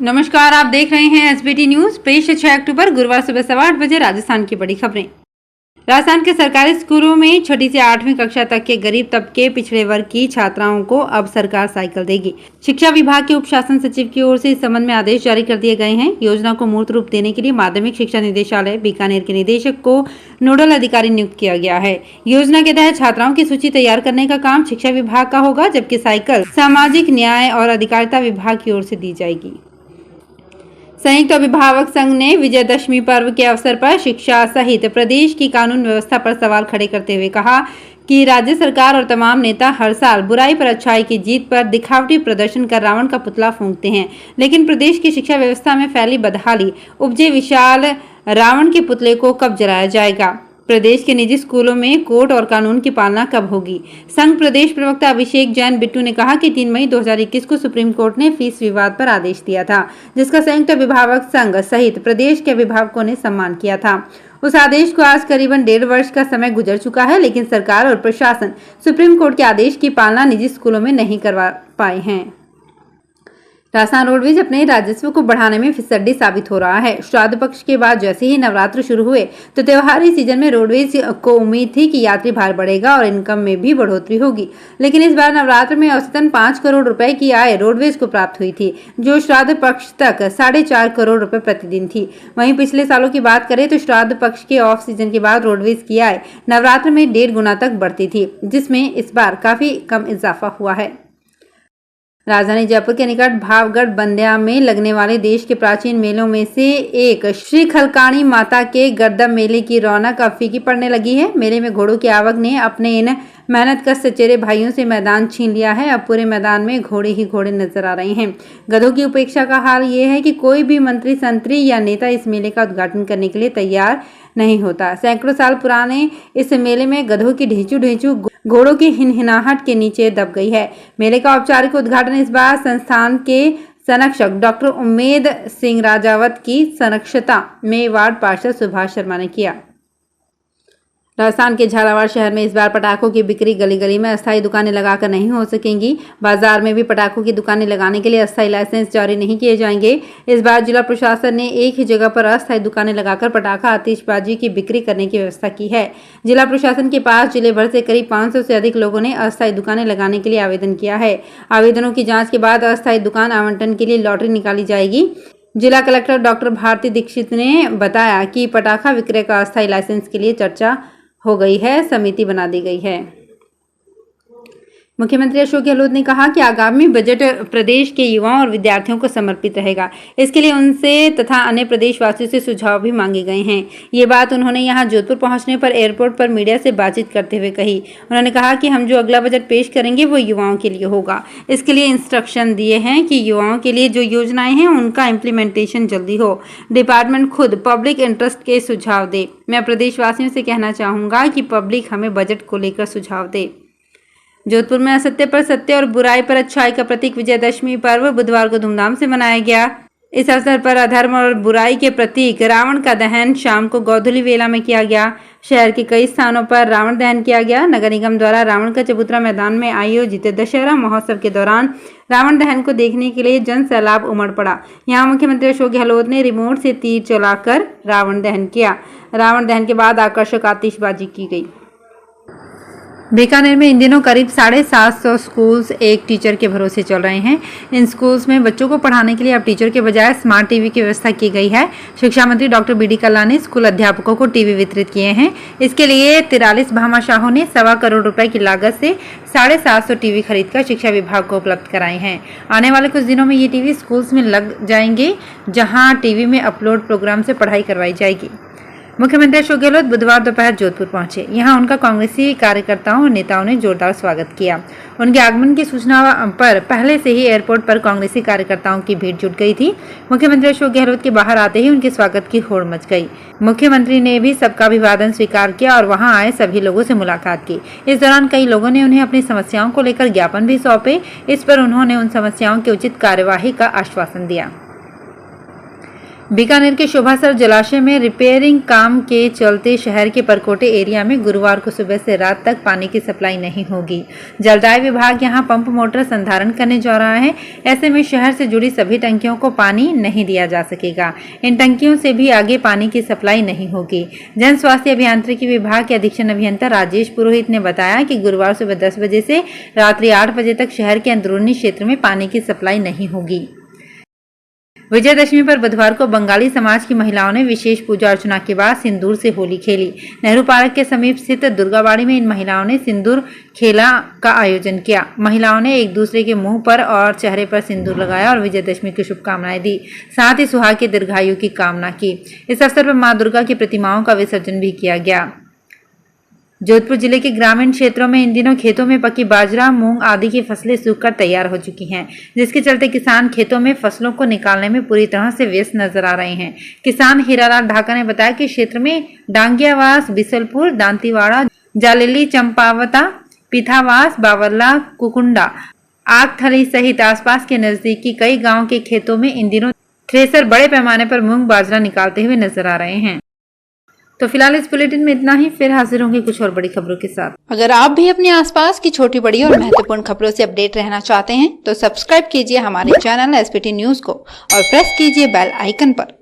नमस्कार, आप देख रहे हैं एसबीटी न्यूज। पेश है 6 अक्टूबर गुरुवार सुबह 8:15 राजस्थान की बड़ी खबरें। राजस्थान के सरकारी स्कूलों में 6ठी से 8वीं कक्षा तक के गरीब तबके पिछड़े वर्ग की छात्राओं को अब सरकार साइकिल देगी। शिक्षा विभाग के उप शासन सचिव की ओर से इस संबंध में आदेश जारी कर दिए गए हैं। योजना को मूर्त रूप देने के लिए माध्यमिक शिक्षा निदेशालय बीकानेर के निदेशक को नोडल अधिकारी नियुक्त किया गया है। योजना के तहत छात्राओं की सूची तैयार करने का काम शिक्षा विभाग का होगा, जबकि साइकिल सामाजिक न्याय और अधिकारिता विभाग की ओर से दी जाएगी। संयुक्त अभिभावक संघ ने विजयदशमी पर्व के अवसर पर शिक्षा सहित प्रदेश की कानून व्यवस्था पर सवाल खड़े करते हुए कहा कि राज्य सरकार और तमाम नेता हर साल बुराई पर अच्छाई की जीत पर दिखावटी प्रदर्शन कर रावण का पुतला फूंकते हैं, लेकिन प्रदेश की शिक्षा व्यवस्था में फैली बदहाली उपजे विशाल रावण के पुतले को कब जलाया जाएगा? प्रदेश के निजी स्कूलों में कोर्ट और कानून की पालना कब होगी? संघ प्रदेश प्रवक्ता अभिषेक जैन बिट्टू ने कहा कि 3 मई 2021 को सुप्रीम कोर्ट ने फीस विवाद पर आदेश दिया था, जिसका संयुक्त अभिभावक संघ सहित प्रदेश के अभिभावकों ने सम्मान किया था। उस आदेश को आज करीबन 1.5 वर्ष का समय गुजर चुका है, लेकिन सरकार और प्रशासन सुप्रीम कोर्ट के आदेश की पालना निजी स्कूलों में नहीं करवा पाए हैं। राजस्थान रोडवेज अपने राजस्व को बढ़ाने में फिसड्डी साबित हो रहा है। श्राद्ध पक्ष के बाद जैसे ही नवरात्र शुरू हुए तो त्योहारी सीजन में रोडवेज को उम्मीद थी कि यात्री भार बढ़ेगा और इनकम में भी बढ़ोतरी होगी, लेकिन इस बार नवरात्र में औसतन 5 करोड़ रुपए की आय रोडवेज को प्राप्त हुई थी, जो श्राद्ध पक्ष तक 4.5 करोड़ रुपए प्रतिदिन थी। वहीं पिछले सालों की बात करें तो श्राद्ध पक्ष के ऑफ सीजन के बाद रोडवेज की आय नवरात्र में 1.5 गुना तक बढ़ती थी, जिसमें इस बार काफी कम इजाफा हुआ है। राजधानी जयपुर के निकट भावगढ़ बंद्या में लगने वाले देश के प्राचीन मेलों में से एक श्री खलकाणी माता के गर्दम मेले की रौनक अब फीकी पड़ने लगी है। मेले में घोड़ों की आवक ने अपने इन मेहनत का सचेरे भाइयों से मैदान छीन लिया है। अब पूरे मैदान में घोड़े ही घोड़े नजर आ रहे हैं। गधों की उपेक्षा का हाल ये है कि कोई भी मंत्री, संतरी या नेता इस मेले का उद्घाटन करने के लिए तैयार नहीं होता। सैकड़ों साल पुराने इस मेले में गधों की ढेंचू घोड़ों की हिनहिनाहट के नीचे दब गई है। मेले का औपचारिक उद्घाटन इस बार संस्थान के संरक्षक डॉक्टर उम्मेद सिंह राजावत की संरक्षता में वार्ड पार्षद सुभाष शर्मा ने किया। राजस्थान के झालावाड़ शहर में इस बार पटाखों की बिक्री गली गली में अस्थायी दुकानें लगाकर नहीं हो सकेंगी। बाजार में भी पटाखों की दुकानें लगाने के लिए अस्थायी लाइसेंस जारी नहीं किए जाएंगे। इस बार जिला प्रशासन ने एक ही जगह पर अस्थायी दुकानें लगाकर पटाखा आतिशबाजी की बिक्री करने की व्यवस्था की है। जिला प्रशासन के पास जिले भर से करीब 500 से अधिक लोगों ने अस्थायी दुकानें लगाने के लिए आवेदन किया है। आवेदनों की जाँच के बाद अस्थायी दुकान आवंटन के लिए लॉटरी निकाली जाएगी। जिला कलेक्टर डॉक्टर भारती दीक्षित ने बताया कि पटाखा विक्रय का अस्थायी लाइसेंस के लिए चर्चा हो गई है, समिति बना दी गई है। मुख्यमंत्री अशोक गहलोत ने कहा कि आगामी बजट प्रदेश के युवाओं और विद्यार्थियों को समर्पित रहेगा। इसके लिए उनसे तथा अन्य प्रदेशवासियों से सुझाव भी मांगे गए हैं। ये बात उन्होंने यहां जोधपुर पहुंचने पर एयरपोर्ट पर मीडिया से बातचीत करते हुए कही। उन्होंने कहा कि हम जो अगला बजट पेश करेंगे वो युवाओं के लिए होगा। इसके लिए इंस्ट्रक्शन दिए हैं कि युवाओं के लिए जो योजनाएं हैं उनका इम्प्लीमेंटेशन जल्दी हो। डिपार्टमेंट खुद पब्लिक इंटरेस्ट के सुझाव दे। मैं प्रदेशवासियों से कहना चाहूँगा कि पब्लिक हमें बजट को लेकर सुझाव दे। जोधपुर में असत्य पर सत्य और बुराई पर अच्छाई का प्रतीक विजयदशमी पर्व बुधवार को धूमधाम से मनाया गया। इस अवसर पर अधर्म और बुराई के प्रतीक रावण का दहन शाम को गोधूली वेला में किया गया। शहर के कई स्थानों पर रावण दहन किया गया। नगर निगम द्वारा रावण का चबूतरा मैदान में आयोजित दशहरा महोत्सव के दौरान रावण दहन को देखने के लिए जन सैलाब उमड़ पड़ा। यहाँ मुख्यमंत्री अशोक गहलोत ने रिमोट से तीर चलाकर रावण दहन किया। रावण दहन के बाद आकर्षक आतिशबाजी की गई। बीकानेर में इन दिनों करीब 750 स्कूल्स एक टीचर के भरोसे चल रहे हैं। इन स्कूल्स में बच्चों को पढ़ाने के लिए अब टीचर के बजाय स्मार्ट टीवी की व्यवस्था की गई है। शिक्षा मंत्री डॉक्टर बी.डी. कल्ला ने स्कूल अध्यापकों को टीवी वितरित किए हैं। इसके लिए 43 भामाशाहों ने 1.25 करोड़ रुपए की लागत से 750 टीवी खरीदकर शिक्षा विभाग को उपलब्ध कराए हैं। आने वाले कुछ दिनों में ये टीवी स्कूल्स में लग जाएंगे, जहाँ टीवी में अपलोड प्रोग्राम से पढ़ाई करवाई जाएगी। मुख्यमंत्री अशोक गहलोत बुधवार दोपहर जोधपुर पहुंचे। यहां उनका कांग्रेसी कार्यकर्ताओं और नेताओं ने जोरदार स्वागत किया। उनके आगमन की सूचना पर पहले से ही एयरपोर्ट पर कांग्रेसी कार्यकर्ताओं की भीड़ जुट गई थी। मुख्यमंत्री अशोक गहलोत के बाहर आते ही उनके स्वागत की होड़ मच गई। मुख्यमंत्री ने भी सबका अभिवादन स्वीकार किया और वहां आए सभी लोगों से मुलाकात की। इस दौरान कई लोगों ने उन्हें अपनी समस्याओं को लेकर ज्ञापन भी सौंपे। इस पर उन्होंने उन समस्याओं की उचित कार्यवाही का आश्वासन दिया। बीकानेर के शोभासर जलाशय में रिपेयरिंग काम के चलते शहर के परकोटे एरिया में गुरुवार को सुबह से रात तक पानी की सप्लाई नहीं होगी। जलदाय विभाग यहां पंप मोटर संधारण करने जा रहा है। ऐसे में शहर से जुड़ी सभी टंकियों को पानी नहीं दिया जा सकेगा। इन टंकियों से भी आगे पानी की सप्लाई नहीं होगी। जन स्वास्थ्य अभियांत्रिकी विभाग के अधीक्षण अभियंता राजेश पुरोहित ने बताया कि गुरुवार सुबह 10 बजे से रात्रि 8 बजे तक शहर के अंदरूनी क्षेत्र में पानी की सप्लाई नहीं होगी। विजयदशमी पर बुधवार को बंगाली समाज की महिलाओं ने विशेष पूजा अर्चना के बाद सिंदूर से होली खेली। नेहरू पार्क के समीप स्थित दुर्गाबाड़ी में इन महिलाओं ने सिंदूर खेला का आयोजन किया। महिलाओं ने एक दूसरे के मुंह पर और चेहरे पर सिंदूर लगाया और विजयदशमी की शुभकामनाएं दी। साथ ही सुहाग की दीर्घायु की कामना की। इस अवसर पर मां दुर्गा की प्रतिमाओं का विसर्जन भी किया गया। जोधपुर जिले के ग्रामीण क्षेत्रों में इन दिनों खेतों में पकी बाजरा, मूंग आदि की फसलें सूखकर तैयार हो चुकी हैं, जिसके चलते किसान खेतों में फसलों को निकालने में पूरी तरह से व्यस्त नजर आ रहे हैं। किसान हीरालाल ढाका ने बताया कि क्षेत्र में डांगियावास, बिसलपुर, दांतीवाड़ा, जालेली, चंपावता, पिथावास, बावरला, कुकुंडा, आगथली सहित आसपास के नजदीकी कई गाँव के खेतों में इन दिनों थ्रेसर बड़े पैमाने पर मूंग बाजरा निकालते हुए नजर आ रहे हैं। तो फिलहाल इस बुलेटिन में इतना ही। फिर हाजिर होंगे कुछ और बड़ी खबरों के साथ। अगर आप भी अपने आसपास की छोटी बड़ी और महत्वपूर्ण खबरों से अपडेट रहना चाहते हैं तो सब्सक्राइब कीजिए हमारे चैनल SBT न्यूज को और प्रेस कीजिए बेल आइकन पर।